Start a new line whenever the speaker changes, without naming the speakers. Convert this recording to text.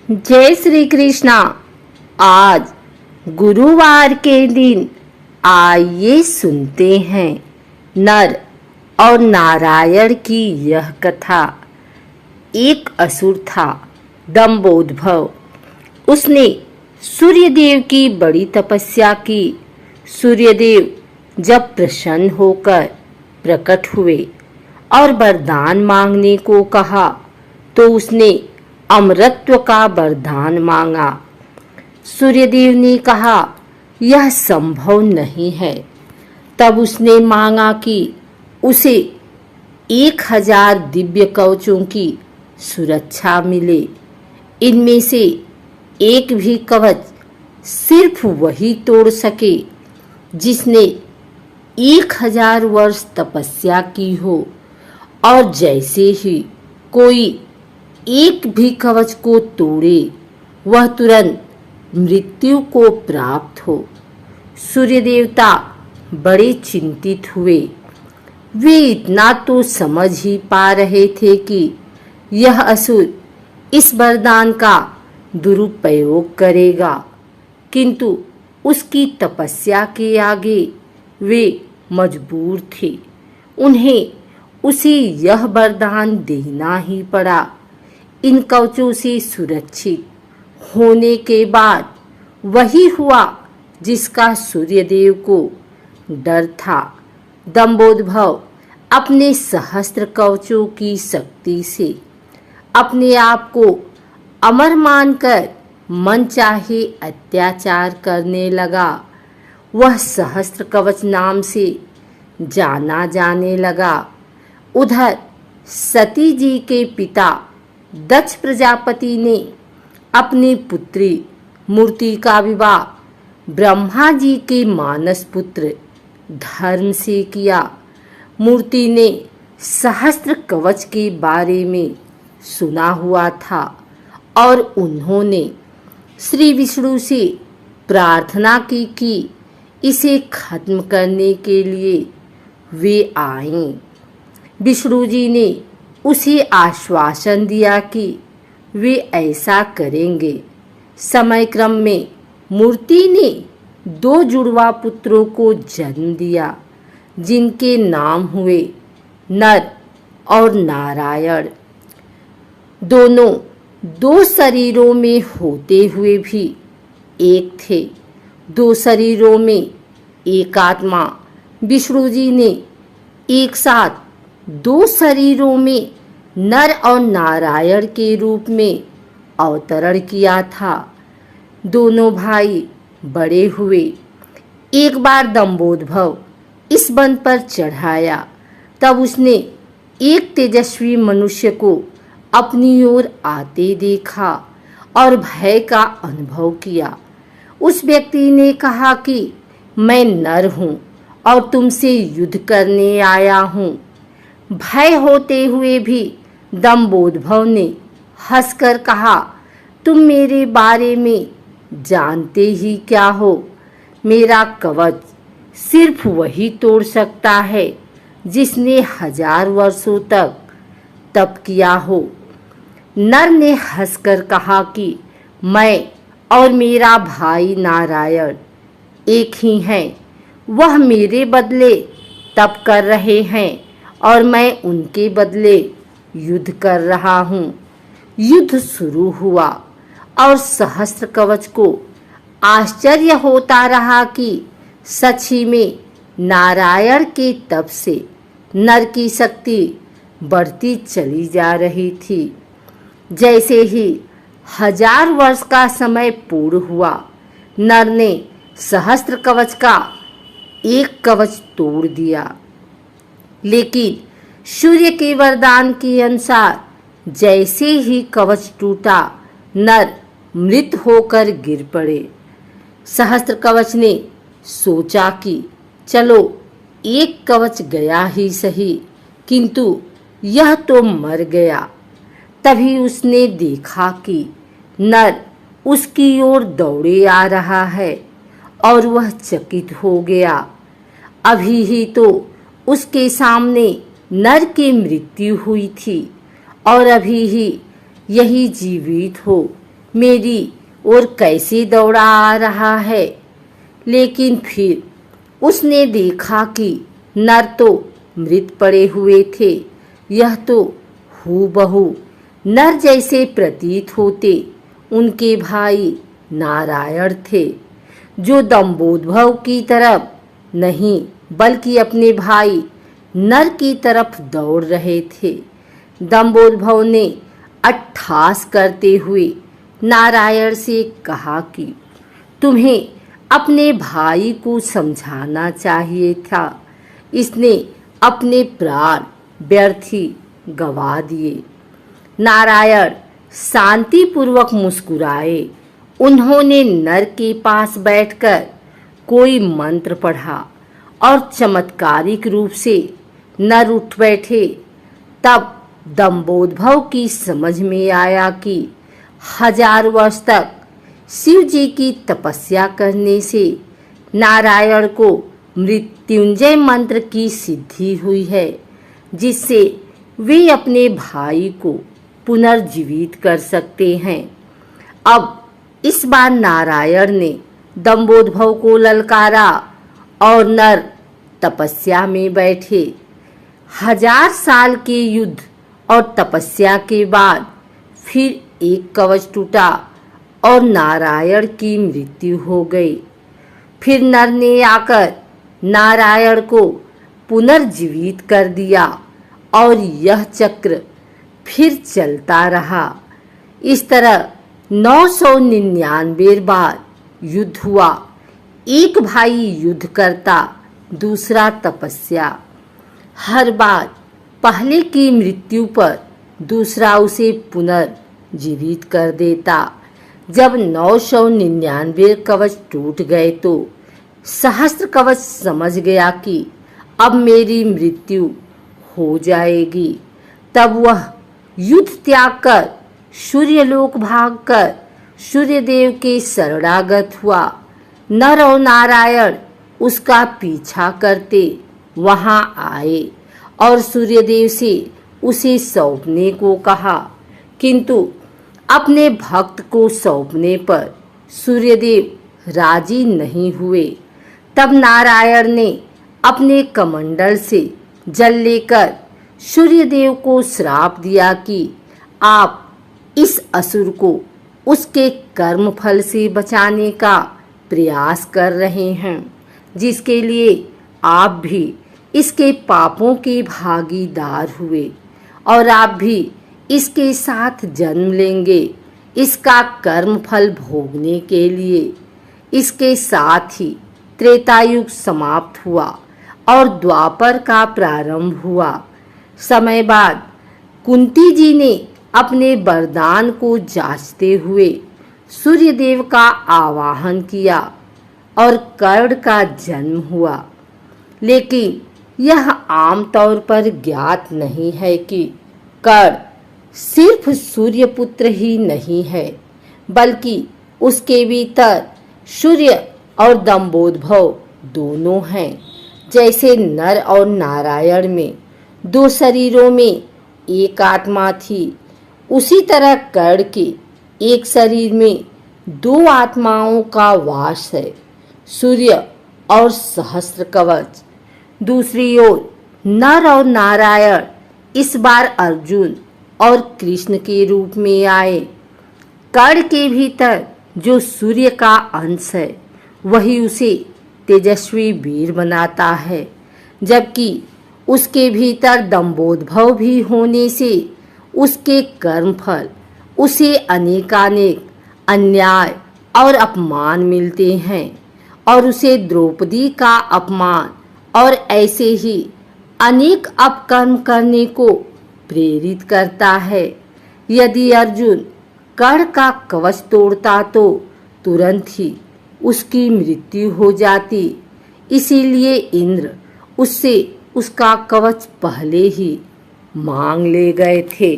जय श्री कृष्णा। आज गुरुवार के दिन आइए सुनते हैं नर और नारायण की यह कथा। एक असुर था दंभोदभव। उसने सूर्यदेव की बड़ी तपस्या की। सूर्यदेव जब प्रसन्न होकर प्रकट हुए और वरदान मांगने को कहा तो उसने अमरत्व का वरदान मांगा। सूर्यदेव ने कहा यह संभव नहीं है। तब उसने मांगा कि उसे 1000 दिव्य कवचों की सुरक्षा मिले। इनमें से एक भी कवच सिर्फ वही तोड़ सके जिसने 1000 वर्ष तपस्या की हो, और जैसे ही कोई एक भी कवच को तोड़े वह तुरंत मृत्यु को प्राप्त हो। सूर्य देवता बड़े चिंतित हुए। वे इतना तो समझ ही पा रहे थे कि यह असुर इस वरदान का दुरुपयोग करेगा, किंतु उसकी तपस्या के आगे वे मजबूर थे। उन्हें उसे यह वरदान देना ही पड़ा। इन कवचों से सुरक्षित होने के बाद वही हुआ जिसका सूर्यदेव को डर था। दंभोदभव अपने सहस्त्र कवचों की शक्ति से अपने आप को अमर मानकर मन चाहे अत्याचार करने लगा। वह सहस्त्र कवच नाम से जाना जाने लगा। उधर सती जी के पिता दक्ष प्रजापति ने अपनी पुत्री मूर्ति का विवाह ब्रह्मा जी के मानस पुत्र धर्म से किया। मूर्ति ने सहस्त्र कवच के बारे में सुना हुआ था और उन्होंने श्री विष्णु से प्रार्थना की कि इसे खत्म करने के लिए वे आएं। विष्णु जी ने उसे आश्वासन दिया कि वे ऐसा करेंगे। समय क्रम में मूर्ति ने 2 जुड़वा पुत्रों को जन्म दिया, जिनके नाम हुए नर और नारायण। दोनों 2 शरीरों में होते हुए भी एक थे। 2 शरीरों में एक आत्मा। विष्णु जी ने एक साथ 2 शरीरों में नर और नारायण के रूप में अवतरण किया था। दोनों भाई बड़े हुए। एक बार दंभोदभव इस वन पर चढ़ाया। तब उसने एक तेजस्वी मनुष्य को अपनी ओर आते देखा और भय का अनुभव किया। उस व्यक्ति ने कहा कि मैं नर हूँ और तुमसे युद्ध करने आया हूँ। भय होते हुए भी दंभोदभव ने हंसकर कहा, तुम मेरे बारे में जानते ही क्या हो। मेरा कवच सिर्फ वही तोड़ सकता है जिसने 1000 वर्षों तक तप किया हो। नर ने हंसकर कहा कि मैं और मेरा भाई नारायण एक ही हैं। वह मेरे बदले तप कर रहे हैं और मैं उनके बदले युद्ध कर रहा हूँ। युद्ध शुरू हुआ और सहस्त्र कवच को आश्चर्य होता रहा कि सच ही में नारायण के तप से नर की शक्ति बढ़ती चली जा रही थी। जैसे ही 1000 वर्ष का समय पूर्ण हुआ, नर ने सहस्त्र कवच का एक कवच तोड़ दिया, लेकिन सूर्य के वरदान के अनुसार जैसे ही कवच टूटा, नर मृत होकर गिर पड़े। सहस्त्र कवच ने सोचा कि चलो एक कवच गया ही सही, किंतु यह तो मर गया। तभी उसने देखा कि नर उसकी ओर दौड़े आ रहा है और वह चकित हो गया। अभी ही तो उसके सामने नर की मृत्यु हुई थी और अभी ही यही जीवित हो मेरी ओर कैसे दौड़ा आ रहा है। लेकिन फिर उसने देखा कि नर तो मृत पड़े हुए थे। यह तो हूबहू नर जैसे प्रतीत होते उनके भाई नारायण थे, जो दंभोद्भव की तरफ नहीं बल्कि अपने भाई नर की तरफ दौड़ रहे थे। दंभोद्भव ने अट्टहास करते हुए नारायण से कहा कि तुम्हें अपने भाई को समझाना चाहिए था, इसने अपने प्राण व्यर्थ ही गवा दिए। नारायण शांतिपूर्वक मुस्कुराए। उन्होंने नर के पास बैठकर कोई मंत्र पढ़ा और चमत्कारिक रूप से नर उठ बैठे। तब दंभोद्भव की समझ में आया कि 1000 वर्ष तक शिव जी की तपस्या करने से नारायण को मृत्युंजय मंत्र की सिद्धि हुई है, जिससे वे अपने भाई को पुनर्जीवित कर सकते हैं। अब इस बार नारायण ने दंभोद्भव को ललकारा और नर तपस्या में बैठे। 1000 साल के युद्ध और तपस्या के बाद फिर एक कवच टूटा और नारायण की मृत्यु हो गई। फिर नर ने आकर नारायण को पुनर्जीवित कर दिया और यह चक्र फिर चलता रहा। इस तरह 999 बार युद्ध हुआ। एक भाई युद्ध करता, दूसरा तपस्या। हर बार पहले की मृत्यु पर दूसरा उसे पुनर्जीवित कर देता। जब 999 कवच टूट गए तो सहस्त्र कवच समझ गया कि अब मेरी मृत्यु हो जाएगी। तब वह युद्ध त्याग कर सूर्यलोक भागकर सूर्यदेव के शरणागत हुआ। नर और नारायण उसका पीछा करते वहां आए और सूर्यदेव से उसे सौंपने को कहा, किंतु अपने भक्त को सौंपने पर सूर्यदेव राजी नहीं हुए। तब नारायण ने अपने कमंडल से जल लेकर सूर्यदेव को श्राप दिया कि आप इस असुर को उसके कर्म फल से बचाने का प्रयास कर रहे हैं, जिसके लिए आप भी इसके पापों के भागीदार हुए और आप भी इसके साथ जन्म लेंगे इसका कर्म फल भोगने के लिए। इसके साथ ही त्रेतायुग समाप्त हुआ और द्वापर का प्रारंभ हुआ। समय बाद कुंती जी ने अपने वरदान को जांचते हुए सूर्यदेव का आवाहन किया और कर्ण का जन्म हुआ। लेकिन यह आमतौर पर ज्ञात नहीं है कि कर्ण सिर्फ सूर्यपुत्र ही नहीं है, बल्कि उसके भीतर सूर्य और दंभोद्भव दोनों हैं। जैसे नर और नारायण में 2 शरीरों में एक आत्मा थी, उसी तरह कर्ण के एक शरीर में 2 आत्माओं का वास है, सूर्य और सहस्त्र कवच। दूसरी ओर नर और नारायण इस बार अर्जुन और कृष्ण के रूप में आए। कर्ण के भीतर जो सूर्य का अंश है वही उसे तेजस्वी वीर बनाता है, जबकि उसके भीतर दंभोद्भव भी होने से उसके कर्मफल उसे अनेकानेक अन्याय और अपमान मिलते हैं और उसे द्रौपदी का अपमान और ऐसे ही अनेक अपकर्म करने को प्रेरित करता है। यदि अर्जुन कर्ण का कवच तोड़ता तो तुरंत ही उसकी मृत्यु हो जाती, इसीलिए इंद्र उससे उसका कवच पहले ही मांग ले गए थे।